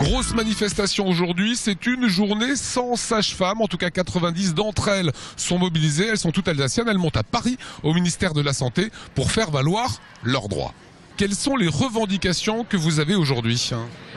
Grosse manifestation aujourd'hui, c'est une journée sans sage-femme. En tout cas, 90 d'entre elles sont mobilisées. Elles sont toutes alsaciennes. Elles montent à Paris, au ministère de la Santé, pour faire valoir leurs droits. Quelles sont les revendications que vous avez aujourd'hui ?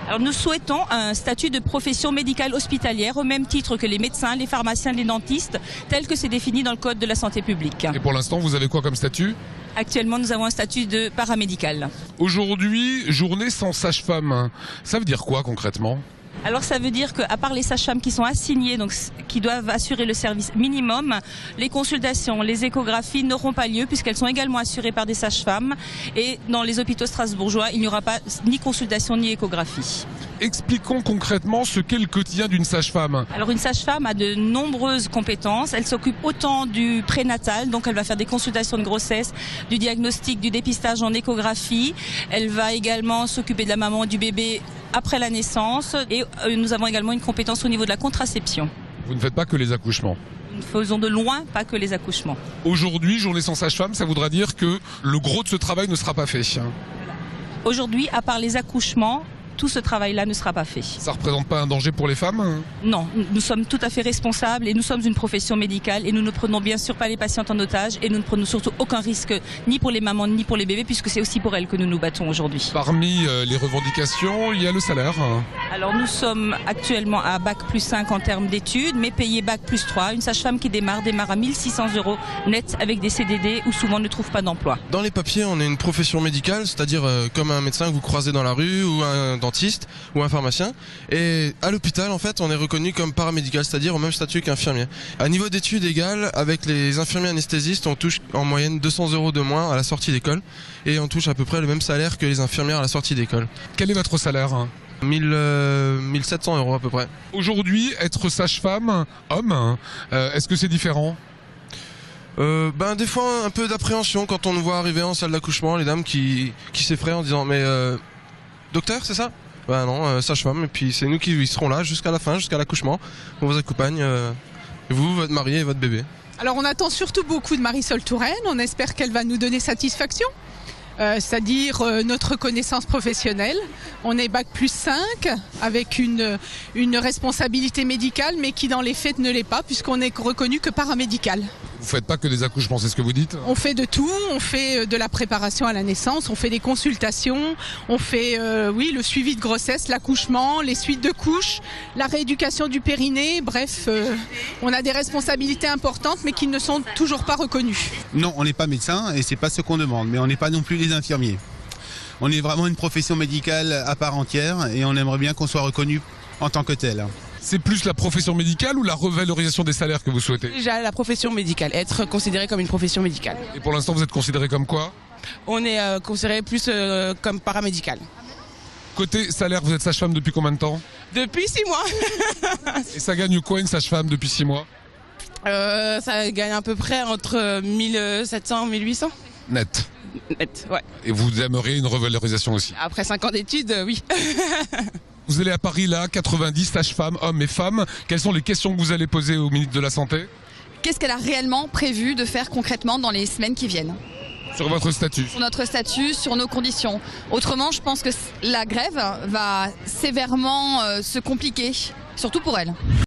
Alors nous souhaitons un statut de profession médicale hospitalière au même titre que les médecins, les pharmaciens, les dentistes, tel que c'est défini dans le Code de la santé publique. Et pour l'instant, vous avez quoi comme statut ? Actuellement, nous avons un statut de paramédical. Aujourd'hui, journée sans sage-femme. Ça veut dire quoi concrètement ? Alors ça veut dire qu'à part les sages-femmes qui sont assignées, donc qui doivent assurer le service minimum, les consultations, les échographies n'auront pas lieu puisqu'elles sont également assurées par des sages-femmes. Et dans les hôpitaux strasbourgeois, il n'y aura pas ni consultation ni échographie. Expliquons concrètement ce qu'est le quotidien d'une sage-femme. Alors une sage-femme a de nombreuses compétences. Elle s'occupe autant du prénatal, donc elle va faire des consultations de grossesse, du diagnostic, du dépistage en échographie. Elle va également s'occuper de la maman, du bébé après la naissance. Et nous avons également une compétence au niveau de la contraception. Vous ne faites pas que les accouchements ? Nous ne faisons de loin pas que les accouchements. Aujourd'hui, journée sans sage-femme, ça voudra dire que le gros de ce travail ne sera pas fait. Aujourd'hui, à part les accouchements, tout ce travail-là ne sera pas fait. Ça ne représente pas un danger pour les femmes ? Non, nous sommes tout à fait responsables et nous sommes une profession médicale et nous ne prenons bien sûr pas les patientes en otage et nous ne prenons surtout aucun risque ni pour les mamans ni pour les bébés puisque c'est aussi pour elles que nous nous battons aujourd'hui. Parmi les revendications, il y a le salaire. Alors nous sommes actuellement à Bac plus 5 en termes d'études mais payé Bac plus 3. Une sage-femme qui démarre à 1 600 € net avec des CDD ou souvent ne trouve pas d'emploi. Dans les papiers, on est une profession médicale, c'est-à-dire comme un médecin que vous croisez dans la rue ou un dentiste ou un pharmacien. Et à l'hôpital, en fait, on est reconnu comme paramédical, c'est-à-dire au même statut qu'infirmier. À niveau d'études égal, avec les infirmiers anesthésistes, on touche en moyenne 200 € de moins à la sortie d'école et on touche à peu près le même salaire que les infirmières à la sortie d'école. Quel est votre salaire ? 1700 € à peu près. Aujourd'hui, être sage-femme, homme, est-ce que c'est différent ? Des fois un peu d'appréhension quand on nous voit arriver en salle d'accouchement, les dames qui s'effraient en disant mais docteur, c'est ça ? Ben non, sage-femme, et puis c'est nous qui serons là jusqu'à la fin, jusqu'à l'accouchement. On vous accompagne, vous, votre mari et votre bébé. Alors on attend surtout beaucoup de Marisol Touraine, on espère qu'elle va nous donner satisfaction. C'est-à-dire notre connaissance professionnelle. On est Bac plus 5 avec une responsabilité médicale mais qui dans les faits ne l'est pas puisqu'on est reconnu que paramédical. Vous faites pas que des accouchements, c'est ce que vous dites ? On fait de tout, on fait de la préparation à la naissance, on fait des consultations, on fait le suivi de grossesse, l'accouchement, les suites de couches, la rééducation du périnée, bref, on a des responsabilités importantes mais qui ne sont toujours pas reconnues. Non, on n'est pas médecin et c'est pas ce qu'on demande, mais on n'est pas non plus les infirmiers. On est vraiment une profession médicale à part entière et on aimerait bien qu'on soit reconnu en tant que tel. C'est plus la profession médicale ou la revalorisation des salaires que vous souhaitez ? Déjà la profession médicale, être considéré comme une profession médicale. Et pour l'instant, vous êtes considéré comme quoi ? On est considéré plus comme paramédical. Côté salaire, vous êtes sage-femme depuis combien de temps ? Depuis 6 mois. Et ça gagne quoi une sage-femme depuis 6 mois ? Ça gagne à peu près entre 1700 et 1800. Net. Net, ouais. Et vous aimeriez une revalorisation aussi ? Après 5 ans d'études, oui. Vous allez à Paris là, 90 sages-femmes, hommes et femmes. Quelles sont les questions que vous allez poser au ministre de la Santé ? Qu'est-ce qu'elle a réellement prévu de faire concrètement dans les semaines qui viennent ? Sur votre statut ? Sur notre statut, sur nos conditions. Autrement, je pense que la grève va sévèrement se compliquer, surtout pour elle.